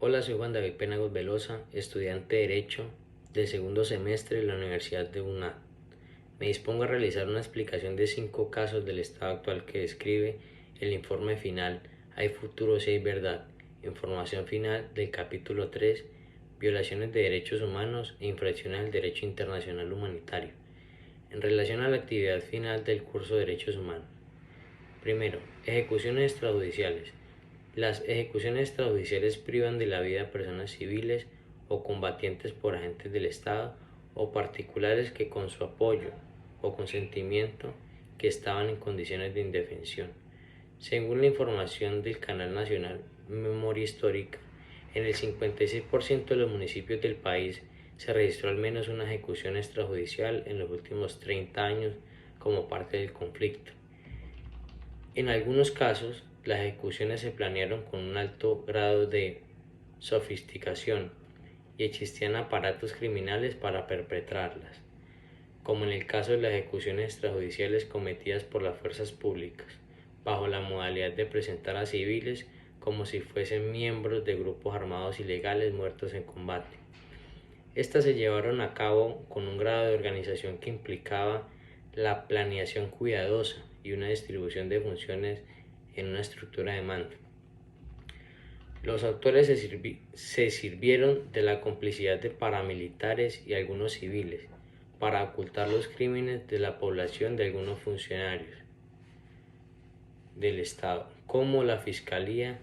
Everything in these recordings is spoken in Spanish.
Hola, soy Juan David Penagos Velosa, estudiante de Derecho del segundo semestre de la Universidad de UNAD. Me dispongo a realizar una explicación de 5 casos del estado actual que describe el informe final Hay futuro si hay verdad, información final del capítulo 3, violaciones de derechos humanos e infracciones al derecho internacional humanitario, en relación a la actividad final del curso de Derechos Humanos. Primero, ejecuciones extrajudiciales. Las ejecuciones extrajudiciales privan de la vida a personas civiles o combatientes por agentes del Estado o particulares que con su apoyo o consentimiento que estaban en condiciones de indefensión. Según la información del Canal Nacional Memoria Histórica, en el 56% de los municipios del país se registró al menos una ejecución extrajudicial en los últimos 30 años como parte del conflicto. En algunos casos, las ejecuciones se planearon con un alto grado de sofisticación y existían aparatos criminales para perpetrarlas, como en el caso de las ejecuciones extrajudiciales cometidas por las fuerzas públicas, bajo la modalidad de presentar a civiles como si fuesen miembros de grupos armados ilegales muertos en combate. Estas se llevaron a cabo con un grado de organización que implicaba la planeación cuidadosa y una distribución de funciones en una estructura de mando. Los autores se sirvieron de la complicidad de paramilitares y algunos civiles para ocultar los crímenes de la población de algunos funcionarios del Estado, como la Fiscalía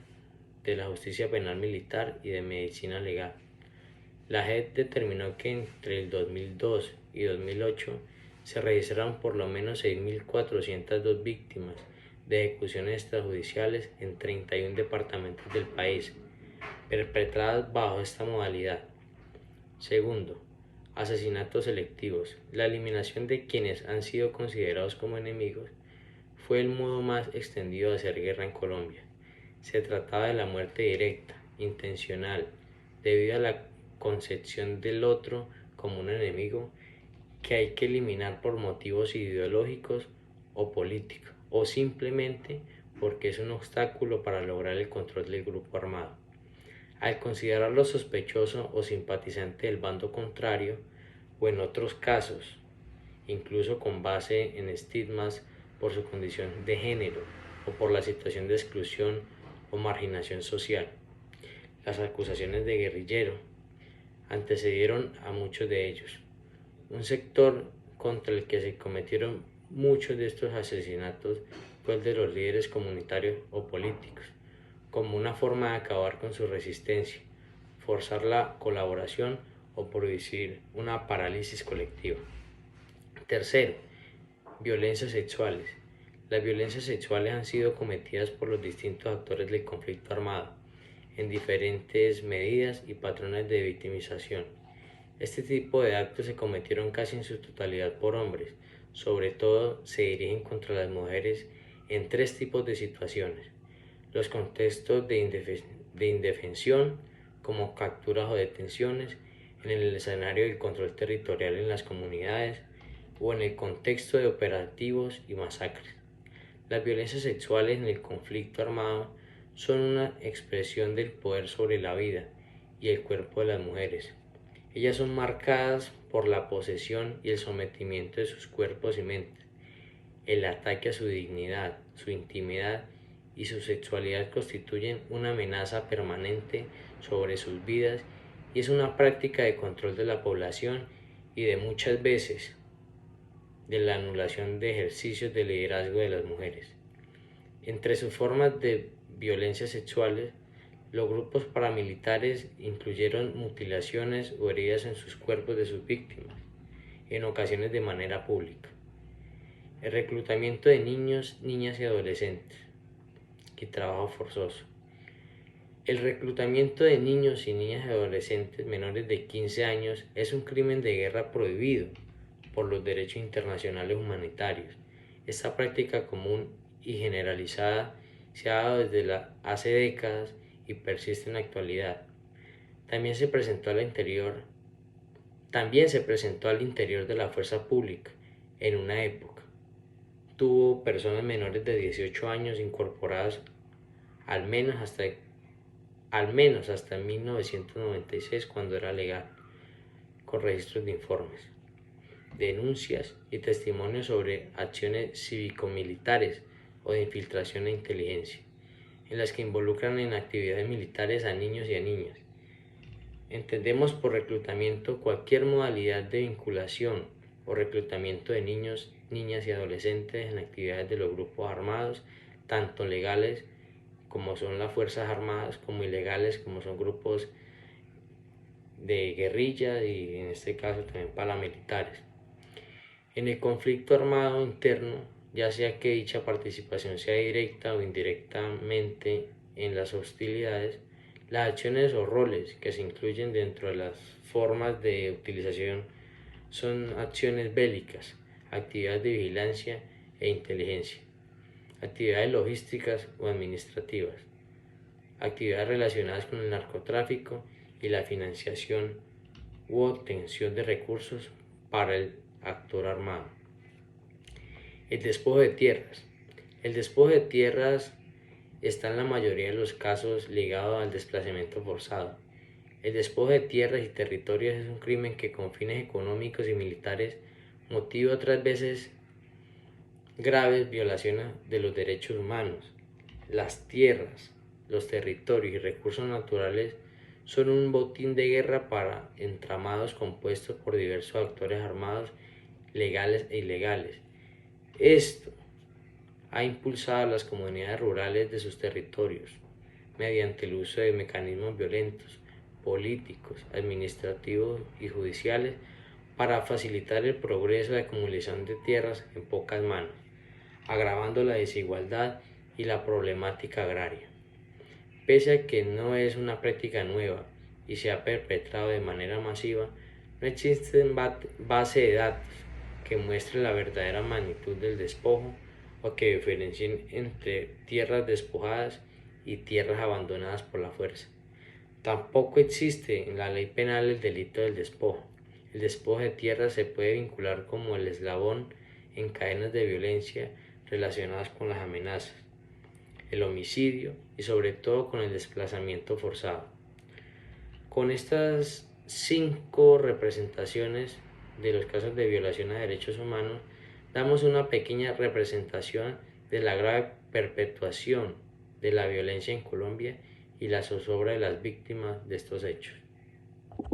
de la Justicia Penal Militar y de Medicina Legal. La JEP determinó que entre el 2002 y 2008 se registraron por lo menos 6.402 víctimas de ejecuciones extrajudiciales en 31 departamentos del país, perpetradas bajo esta modalidad. Segundo, asesinatos selectivos. La eliminación de quienes han sido considerados como enemigos fue el modo más extendido de hacer guerra en Colombia. Se trataba de la muerte directa, intencional, debido a la concepción del otro como un enemigo que hay que eliminar por motivos ideológicos o políticos, o simplemente porque es un obstáculo para lograr el control del grupo armado. Al considerarlo sospechoso o simpatizante del bando contrario, o en otros casos, incluso con base en estigmas por su condición de género o por la situación de exclusión o marginación social. Las acusaciones de guerrillero antecedieron a muchos de ellos. Un sector contra el que se cometieron muchos de estos asesinatos fue el de los líderes comunitarios o políticos, como una forma de acabar con su resistencia, forzar la colaboración o producir una parálisis colectiva. Tercero, violencias sexuales. Las violencias sexuales han sido cometidas por los distintos actores del conflicto armado, en diferentes medidas y patrones de victimización. Este tipo de actos se cometieron casi en su totalidad por hombres, sobre todo se dirigen contra las mujeres en 3 tipos de situaciones: los contextos de indefensión, como capturas o detenciones, en el escenario del control territorial en las comunidades o en el contexto de operativos y masacres. Las violencias sexuales en el conflicto armado son una expresión del poder sobre la vida y el cuerpo de las mujeres. Ellas son marcadas por la posesión y el sometimiento de sus cuerpos y mentes. El ataque a su dignidad, su intimidad y su sexualidad constituyen una amenaza permanente sobre sus vidas y es una práctica de control de la población y de muchas veces de la anulación de ejercicios de liderazgo de las mujeres. Entre sus formas de violencia sexuales, los grupos paramilitares incluyeron mutilaciones o heridas en sus cuerpos de sus víctimas, en ocasiones de manera pública. El reclutamiento de niños, niñas y adolescentes y trabajo forzoso. El reclutamiento de niños y niñas y adolescentes menores de 15 años es un crimen de guerra prohibido por los derechos internacionales humanitarios. Esta práctica común y generalizada se ha dado desde hace décadas y persiste en la actualidad. También se presentó al interior de la fuerza pública en una época. Tuvo personas menores de 18 años incorporadas al menos hasta al menos hasta 1996, cuando era legal, con registros de informes, denuncias y testimonios sobre acciones cívico-militares o de infiltración e inteligencia, en las que involucran en actividades militares a niños y a niñas. Entendemos por reclutamiento cualquier modalidad de vinculación o reclutamiento de niños, niñas y adolescentes en actividades de los grupos armados, tanto legales como son las Fuerzas Armadas, como ilegales como son grupos de guerrilla y en este caso también paramilitares. En el conflicto armado interno, ya sea que dicha participación sea directa o indirectamente en las hostilidades, las acciones o roles que se incluyen dentro de las formas de utilización son acciones bélicas, actividades de vigilancia e inteligencia, actividades logísticas o administrativas, actividades relacionadas con el narcotráfico y la financiación u obtención de recursos para el actor armado. El despojo de tierras. El despojo de tierras está en la mayoría de los casos ligado al desplazamiento forzado. El despojo de tierras y territorios es un crimen que con fines económicos y militares motiva otras veces graves violaciones de los derechos humanos. Las tierras, los territorios y recursos naturales son un botín de guerra para entramados compuestos por diversos actores armados, legales e ilegales. Esto ha impulsado a las comunidades rurales de sus territorios mediante el uso de mecanismos violentos, políticos, administrativos y judiciales para facilitar el progreso de acumulación de tierras en pocas manos, agravando la desigualdad y la problemática agraria. Pese a que no es una práctica nueva y se ha perpetrado de manera masiva, no existen bases de datos que muestren la verdadera magnitud del despojo o que diferencien entre tierras despojadas y tierras abandonadas por la fuerza. Tampoco existe en la ley penal el delito del despojo. El despojo de tierras se puede vincular como el eslabón en cadenas de violencia relacionadas con las amenazas, el homicidio y sobre todo con el desplazamiento forzado. Con estas 5 representaciones de los casos de violación a derechos humanos, damos una pequeña representación de la grave perpetuación de la violencia en Colombia y la zozobra de las víctimas de estos hechos.